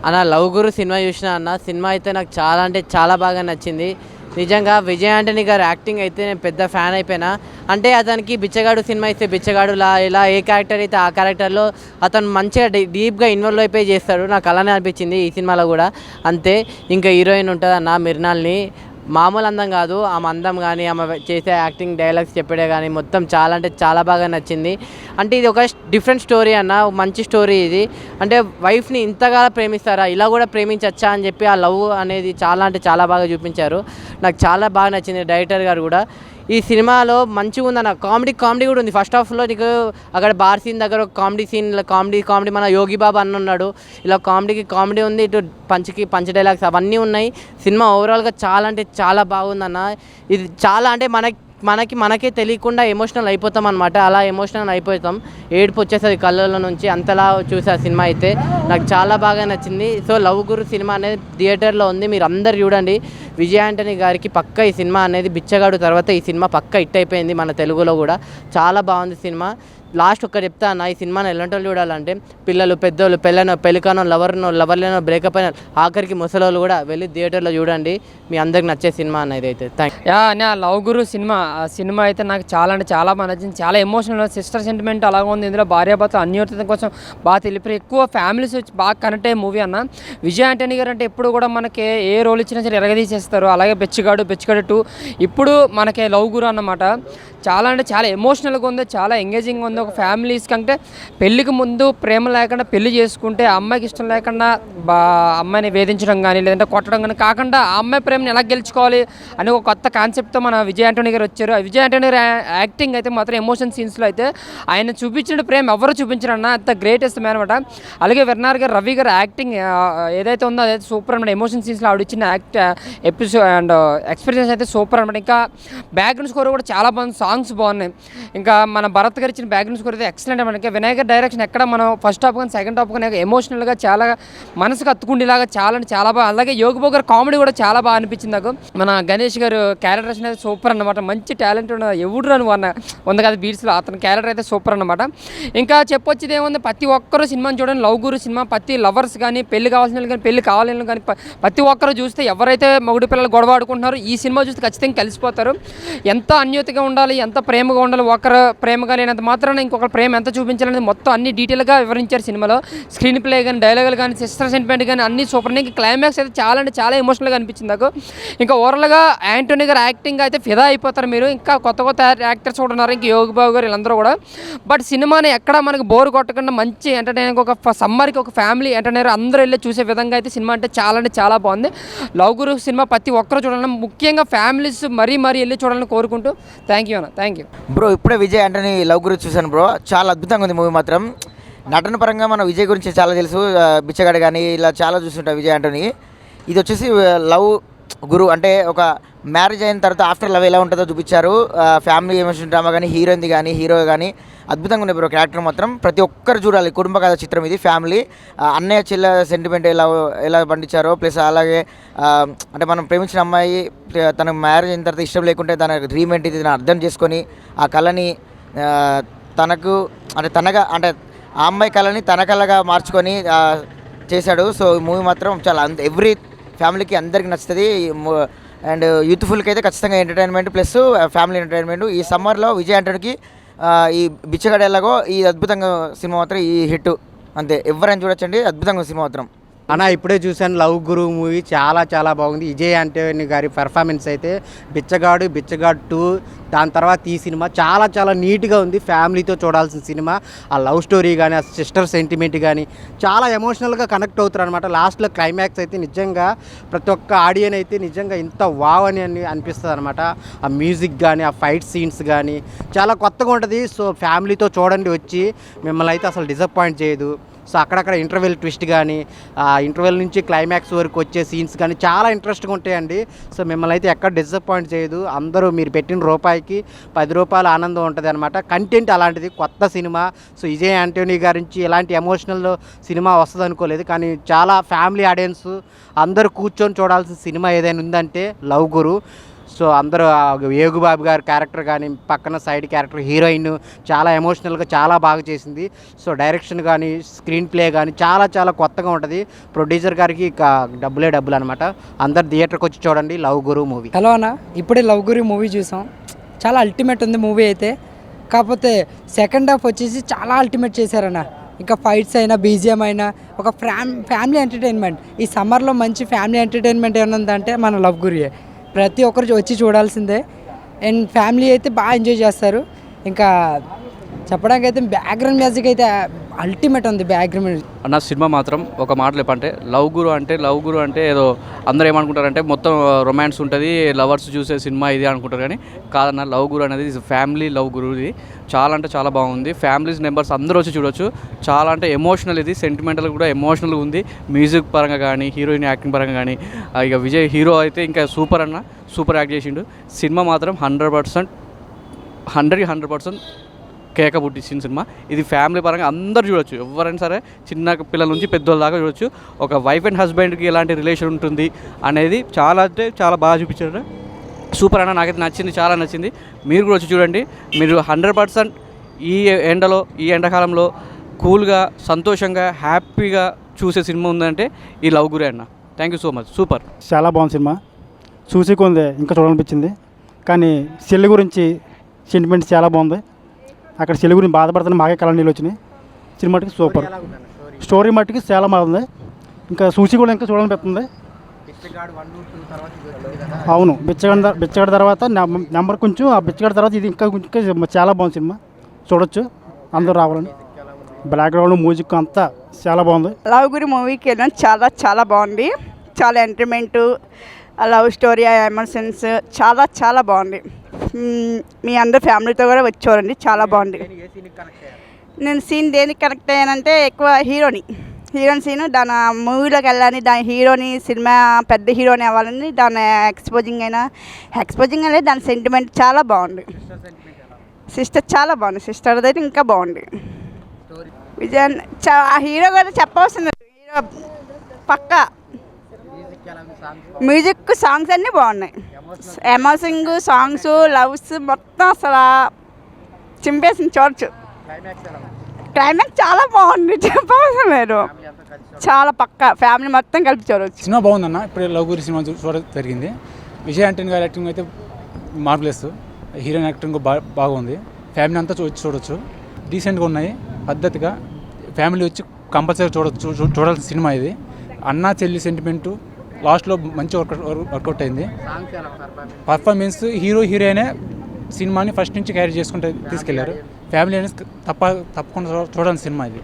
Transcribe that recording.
అన్న లవ్ గురు సినిమా చూసిన అన్న. సినిమా అయితే నాకు చాలా అంటే చాలా బాగా నచ్చింది. నిజంగా విజయ్ ఆంటనీ గారు యాక్టింగ్ అయితే నేను పెద్ద ఫ్యాన్ అయిపోయినా. అంటే అతనికి బిచ్చగాడు సినిమా ఇస్తే బిచ్చగాడులా ఇలా ఏ క్యారెక్టర్ అయితే ఆ క్యారెక్టర్లో అతను మంచిగా డీప్గా ఇన్వాల్వ్ అయిపోయి చేస్తాడు. నాకు అలానే అనిపించింది ఈ సినిమాలో కూడా అంతే. ఇంకా హీరోయిన్ ఉంటుంది అన్న మిర్నాల్ని, మామూలు అందం కాదు ఆమె అందం కానీ ఆమె చేసే యాక్టింగ్ డైలాగ్స్ చెప్పడే కానీ మొత్తం చాలా అంటే చాలా బాగా నచ్చింది. అంటే ఇది ఒక డిఫరెంట్ స్టోరీ అన్న, మంచి స్టోరీ ఇది. అంటే వైఫ్ని ఇంతగా ప్రేమిస్తారా, ఇలా కూడా ప్రేమించచ్చా అని చెప్పి ఆ లవ్ అనేది చాలా అంటే చాలా బాగా చూపించారు. నాకు చాలా బాగా నచ్చింది. డైరెక్టర్ గారు కూడా ఈ సినిమాలో మంచిగా ఉందన్న. కామెడీ కూడా ఉంది. ఫస్ట్ హాఫ్లో నీకు అక్కడ బార్ సీన్ దగ్గర ఒక కామెడీ సీన్, కామెడీ మన యోగి బాబా అన్న ఉన్నాడు. ఇలా కామెడీ ఉంది, ఇటు పంచ్ డైలాగ్స్ అవన్నీ ఉన్నాయి. సినిమా ఓవరాల్గా చాలా అంటే చాలా బాగుందన్న. ఇది చాలా అంటే మనకే తెలియకుండా ఎమోషనల్ అయిపోతాం అనమాట. అలా ఎమోషనల్ అయిపోతాం, ఏడుపు వచ్చేస్తుంది కళ్ళల్లో నుంచి, అంతలా చూసే ఆ సినిమా అయితే నాకు చాలా బాగా నచ్చింది. సో లవ్ గురు సినిమా అనేది థియేటర్లో ఉంది, మీరు అందరు చూడండి. విజయ్ ఆంటనీ గారికి పక్క ఈ సినిమా అనేది బిచ్చగాడు తర్వాత ఈ సినిమా పక్క హిట్ అయిపోయింది మన తెలుగులో కూడా. చాలా బాగుంది సినిమా. లాస్ట్ ఒక్క చెప్తా అన్న, ఈ సినిమాని ఎలాంటి వాళ్ళు చూడాలంటే పిల్లలు, పెద్దోళ్ళు, పెళ్ళికానో లవర్లేనో బ్రేకప్ అయిన ఆఖరికి ముసలోళ్ళు కూడా వెళ్ళి థియేటర్లో చూడండి. మీ అందరికి నచ్చే సినిమా అన్నది అయితే. నా లవ్ గురు సినిమా అయితే నాకు చాలా అంటే చాలా బాగా నచ్చింది. చాలా ఎమోషనల్, సిస్టర్ సెంటిమెంట్ అలాగే ఉంది. ఇందులో భార్యాభర్తలు అన్యోన్యత కోసం బాగా తెలిపి ఎక్కువ ఫ్యామిలీస్ వచ్చి బాగా కనెక్ట్ అయ్యే మూవీ అన్న. విజయ్ ఆంటనీ గారు అంటే ఎప్పుడు కూడా మనకి ఏ రోల్ ఇచ్చినా సరే ఎరగదీసేస్తారు. అలాగే బెచ్చగాడు 2 ఇప్పుడు మనకి లవ్ గురు అన్నమాట. చాలా అంటే చాలా ఎమోషనల్గా ఉంది, చాలా ఎంగేజింగ్ ఉంది. ఒక ఫ్యామిలీస్ కంటే పెళ్ళికి ముందు ప్రేమ లేకుండా పెళ్లి చేసుకుంటే అమ్మాయికి ఇష్టం లేకుండా అమ్మాయిని వేధించడం కానీ లేదంటే కొట్టడం కానీ కాకుండా ఆ అమ్మాయి ప్రేమని ఎలా గెలుచుకోవాలి అని ఒక కొత్త కాన్సెప్ట్తో మన విజయ్ ఆంటనీ గారు వచ్చారు. విజయ్ ఆంటనీ గారు యాక్టింగ్ అయితే మాత్రం ఎమోషన్ సీన్స్లో అయితే ఆయన చూపించిన ప్రేమ ఎవరు చూపించారన్న, అంత గ్రేటెస్ట్ మ్యాన్ అనమాట. అలాగే వెర్నార్ గారు, రవి గారు యాక్టింగ్ ఏదైతే ఉందో అదైతే సూపర్ అనమాట. ఎమోషన్ సీన్స్లో ఆవిడ ఇచ్చిన ఎపిసోడ్ అండ్ ఎక్స్పీరియన్స్ అయితే సూపర్ అనమాట. ఇంకా బ్యాక్గ్రౌండ్ స్కోర్ కూడా చాలా బాగుంది, సాంగ్స్ బాగున్నాయి. ఇంకా మన భరత్ గారు ఇచ్చిన బ్యాక్గ్రౌండ్ స్కోర్ అయితే ఎక్సలెంట్ అనమాట. ఇంకా వినాయకర్ డైరెక్షన్ ఎక్కడ మనం ఫస్ట్ హాఫ్ కానీ సెకండ్ హాఫ్ కానీ ఎమోషనల్గా చాలా మనసుకు అత్తుకుండేలాగా చాలా బాగా. అలాగే యోగి బాబు గారు కామెడీ కూడా చాలా బాగా అనిపించింది నాకు. మన గణేష్ గారు క్యారెక్టరేషన్ అయితే సూపర్ అనమాట. మంచి టాలెంట్ ఎవడు రాను ఉంది కదా బీట్స్లో, అతని క్యారెక్టర్ అయితే సూపర్ అనమాట. ఇంకా చెప్పొచ్చేది ఏముంది, ప్రతి ఒక్కరూ సినిమాని చూడండి. లవ్ గురు సినిమా ప్రతి లవర్స్ కానీ పెళ్లి కావాల్సిన వాళ్ళు కానీ పెళ్లి కావాలని కానీ ప్రతి ఒక్కరు చూస్తే ఎవరైతే మగుడి పిల్లలు గొడవ ఆడుకుంటున్నారో ఈ సినిమా చూస్తే ఖచ్చితంగా కలిసిపోతారు. ఎంత అన్యోతిగా ఉండాలి, ఎంత ప్రేమగా ఉండాలి, ఒకరు ప్రేమగా లేనంత మాత్రాన ఇంకొకరు ప్రేమ ఎంత చూపించాలనేది మొత్తం అన్ని డీటెయిల్గా వివరించారు సినిమాలో. స్క్రీన్ ప్లే కానీ డైలాగులు కానీ సిస్టర్ సెంటిమెంట్ కానీ అన్ని సూపర్. ఇంకా క్లైమాక్స్ అయితే చాలా అంటే చాలా ఎమోషనల్గా అనిపించింది నాకు. ఇంకా ఓవరాల్గా ఆంటనీ గారు యాక్టింగ్ అయితే ఫిదా అయిపోతారు మీరు. ఇంకా కొత్త యాక్టర్స్ కూడా ఉన్నారు, ఇంకా యోగి బాబు గారు వీళ్ళందరూ కూడా. బట్ సినిమాని ఎక్కడ మనకు బోర్ కొట్టకుండా మంచి ఎంటర్టైనింగ్, ఒక సమ్మర్కి ఒక ఫ్యామిలీ ఎంటర్టైనర్ అందరూ వెళ్ళి చూసే విధంగా అయితే సినిమా అంటే చాలా బాగుంది. లవ్ గురు సినిమా ప్రతి ఒక్కరు చూడాలని, ముఖ్యంగా ఫ్యామిలీస్ మరీ వెళ్ళి చూడాలని కోరుకుంటూ థ్యాంక్ యూ బ్రో. ఇప్పుడే విజయ్ ఆంటనీ లవ్ గురించి చూశాను బ్రో, చాలా అద్భుతంగా ఉంది మూవీ మాత్రం. నటన పరంగా మనం విజయ్ గురించి చాలా తెలుసు, బిచ్చగాడు కానీ ఇలా చాలా చూస్తుంటాం విజయ్ ఆంటనీ. ఇది వచ్చేసి లవ్ గురు అంటే ఒక మ్యారేజ్ అయిన తర్వాత ఆఫ్టర్ లవ్ ఎలా ఉంటుందో చూపించారు. ఫ్యామిలీ ఎమోషన్ డ్రామా కానీ హీరోయిన్ది కానీ హీరో కానీ అద్భుతంగా ఉంది బ్రో. క్యారెక్టర్ మాత్రం ప్రతి ఒక్కరు చూడాలి. కుటుంబ కథ చిత్రం ఇది. ఫ్యామిలీ అన్నయ్య చెల్లె సెంటిమెంట్ ఎలా పండించారో, ప్లస్ అలాగే అంటే మనం ప్రేమించిన అమ్మాయి తన మ్యారేజ్ అయిన తర్వాత ఇష్టం లేకుంటే తన రీమెంట్ ఇది అర్థం చేసుకొని ఆ కళని తనకు అంటే ఆ అమ్మాయి కళని తన కళగా మార్చుకొని చేశాడు. సో ఈ మూవీ మాత్రం చాలా ఎవ్రీ ఫ్యామిలీకి అందరికీ నచ్చుతుంది. అండ్ యూత్ఫుల్కి అయితే ఖచ్చితంగా ఎంటర్టైన్మెంట్ ప్లస్ ఫ్యామిలీ ఎంటర్టైన్మెంట్. ఈ సమ్మర్లో విజయ్ ఆంటనీకి ఈ బిచ్చగాడు ఎలాగో ఈ అద్భుతంగా సినిమా మాత్రం ఈ హిట్ అంతే. ఎవరైనా చూడొచ్చండి, అద్భుతంగా సినిమా మాత్రం. అన్న ఇప్పుడే చూశాను లవ్ గురు మూవీ, చాలా బాగుంది. విజయ్ ఆంటనీ గారి పెర్ఫార్మెన్స్ అయితే బిచ్చగాడు 2, దాని తర్వాత ఈ సినిమా చాలా నీట్గా ఉంది. ఫ్యామిలీతో చూడాల్సిన సినిమా. ఆ లవ్ స్టోరీ కానీ ఆ సిస్టర్ సెంటిమెంట్ కానీ చాలా ఎమోషనల్గా కనెక్ట్ అవుతారు అనమాట. లాస్ట్లో క్లైమాక్స్ అయితే నిజంగా ప్రతి ఒక్క ఆడియన్ అయితే నిజంగా ఇంత వావ్ అని అనిపిస్తుంది అనమాట. ఆ మ్యూజిక్ కానీ ఆ ఫైట్ సీన్స్ కానీ చాలా కొత్తగా ఉంటుంది. సో ఫ్యామిలీతో చూడండి వచ్చి, మిమ్మల్ని అయితే అసలు డిసప్పాయింట్ చేయదు. సో అక్కడక్కడ ఇంటర్వెల్ ట్విస్ట్ కానీ ఇంటర్వెల్ నుంచి క్లైమాక్స్ వరకు వచ్చే సీన్స్ కానీ చాలా ఇంట్రెస్ట్గా ఉంటాయండి. సో మిమ్మల్ని అయితే ఎక్కడ డిసప్పాయింట్ చేయదు. అందరూ మీరు పెట్టిన రూపాయికి 10 రూపాయల ఆనందం ఉంటుంది అనమాట. కంటెంట్ అలాంటిది, కొత్త సినిమా. సో విజయ్ ఆంటనీ గారి నుంచి ఎలాంటి ఎమోషనల్ సినిమా వస్తుంది అనుకోలేదు, కానీ చాలా ఫ్యామిలీ ఆడియన్స్ అందరూ కూర్చొని చూడాల్సిన సినిమా ఏదైనా ఉందంటే లవ్ గురు. సో అందరూ ఏగుబాబు గారి క్యారెక్టర్ కానీ పక్కన సైడ్ క్యారెక్టర్ హీరోయిన్ చాలా ఎమోషనల్గా చాలా బాగా చేసింది. సో డైరెక్షన్ కానీ స్క్రీన్ ప్లే కానీ చాలా చాలా కొత్తగా ఉంటుంది. ప్రొడ్యూసర్ గారికి ఇక డబ్బులే డబ్బులు అనమాట. అందరు థియేటర్కి వచ్చి చూడండి లవ్ గురు మూవీ. హలో అన్న, ఇప్పుడే లవ్ గురి మూవీ చూసాం. చాలా అల్టిమేట్ ఉంది మూవీ అయితే. కాకపోతే సెకండ్ హాఫ్ వచ్చేసి చాలా అల్టిమేట్ చేశారన్న. ఇంకా ఫైట్స్ అయినా బీజిఎం అయినా ఒక ఫ్యామిలీ ఎంటర్టైన్మెంట్. ఈ సమ్మర్లో మంచి ఫ్యామిలీ ఎంటర్టైన్మెంట్ ఏమైనా ఉందంటే మన లవ్ గురియే. ప్రతి ఒక్కరు వచ్చి చూడాల్సిందే. అండ్ ఫ్యామిలీ అయితే బాగా ఎంజాయ్ చేస్తారు. ఇంకా చెప్పడానికి అయితే బ్యాక్గ్రౌండ్ మ్యూజిక్ అయితే అల్టిమేట్ ఉంది. బ్యాక్గ్రౌండ్ అన్న సినిమా మాత్రం ఒక మాటలు చెప్పంటే లవ్ గురు అంటే ఏదో అందరూ ఏమనుకుంటారంటే మొత్తం రొమాన్స్ ఉంటుంది, లవర్స్ చూసే సినిమా ఇది అనుకుంటారు. కానీ కాదన్న, లవ్ గురు అనేది ఫ్యామిలీ లవ్ గురు. ఇది చాలా అంటే చాలా బాగుంది. ఫ్యామిలీస్ మెంబర్స్ అందరూ వచ్చి చూడొచ్చు. చాలా అంటే ఎమోషనల్, ఇది సెంటిమెంటల్ కూడా ఎమోషనల్గా ఉంది. మ్యూజిక్ పరంగా కానీ హీరోయిన్ యాక్టింగ్ పరంగా కానీ ఇక విజయ్ హీరో అయితే ఇంకా సూపర్ అన్న, సూపర్ యాక్ట్ చేసిండు. సినిమా మాత్రం 100% 100% కేక పుట్టించిన సినిమా. ఇది ఫ్యామిలీ పరంగా అందరూ చూడొచ్చు. ఎవరైనా సరే చిన్న పిల్లల నుంచి పెద్దోళ్ళ దాకా చూడొచ్చు. ఒక వైఫ్ అండ్ హస్బెండ్కి ఎలాంటి రిలేషన్ ఉంటుంది అనేది చాలా అంటే చాలా బాగా చూపించారు. సూపర్ అన్న, నాకైతే నచ్చింది, చాలా నచ్చింది. మీరు కూడా వచ్చి చూడండి. మీరు 100% ఈ ఎండాకాలంలో కూల్గా సంతోషంగా హ్యాపీగా చూసే సినిమా ఉందంటే ఈ లవ్ గురి అన్న. Thank you so much. Super, చాలా బాగుంది సినిమా. చూసి కొంది ఇంకా చూడాలనిపించింది. కానీ చెల్లి గురించి సెంటిమెంట్ చాలా బాగుంది. అక్కడ చెల్లి గురించి బాధపడుతున్న మాకే కళ నీళ్ళు వచ్చినాయి. సినిమా మటుకు సూపర్, స్టోరీ మట్టుకు చాలా బాగుంది. ఇంకా చూసి కూడా ఇంకా చూడాలనిపిస్తుంది. అవును, బిచ్చగాడి తర్వాత నెంబర్ కొంచెం, ఆ బిచ్చగాడి తర్వాత ఇది ఇంకా చాలా బాగుంది సినిమా. చూడొచ్చు, అందరూ రావాలని. బ్యాక్గ్రౌండ్ మ్యూజిక్ అంతా చాలా బాగుంది. లవ్ గురి మూవీకి వెళ్ళాం. చాలా చాలా బాగుంది. చాలా ఎంటర్టైన్మెంటు, లవ్ స్టోరీ, ఎమోషన్స్ చాలా చాలా బాగుంది. మీ అందరు ఫ్యామిలీతో కూడా వచ్చి చూడండి, చాలా బాగుంది. నేను సీన్ దేనికి కనెక్ట్ అయ్యానంటే ఎక్కువ హీరోయిన్ సీన్ దాని మూవీలోకి వెళ్ళాలని, దాని హీరోని సినిమా పెద్ద హీరోని అవ్వాలని దాని ఎక్స్పోజింగ్ అనేది దాని సెంటిమెంట్ చాలా బాగుంది. సిస్టర్ చాలా బాగుంది. సిస్టర్ అయితే ఇంకా బాగుంది. విజయ్ ఆ హీరో కూడా చెప్పవలసింది. హీరో పక్కా మ్యూజిక్, సాంగ్స్ అన్నీ బాగున్నాయి. ఎమోషనింగ్ సాంగ్స్, లవ్స్ మొత్తం అసలు చింపేసింది. చూడచ్చు. క్లైమాక్స్ చాలా బాగుంది, చెప్పవలసిన లేదు. చాలా పక్కా ఫ్యామిలీ మొత్తం కలిపి చూడవచ్చు. సినిమా బాగుందన్న. ఇప్పుడు లవ్ గురి సినిమా చూడడం జరిగింది. విజయ్ ఆంటనీ గారి యాక్టింగ్ అయితే మార్వెలెస్. హీరోయిన్ యాక్టింగ్ బాగుంది. ఫ్యామిలీ అంతా చూడొచ్చు. డీసెంట్గా ఉన్నాయి, పద్ధతిగా. ఫ్యామిలీ వచ్చి కంపల్సరీ చూడాల్సిన సినిమా ఇది. అన్నా చెల్లి సెంటిమెంటు లాస్ట్లో మంచి వర్కౌట్ అయింది. పర్ఫార్మెన్స్ హీరోయినే సినిమాని ఫస్ట్ నుంచి క్యారీ చేసుకుంటూ తీసుకెళ్లారు. ఫ్యామిలీ అనేది తప్పకుండా చూడాల్సిన సినిమా ఇది.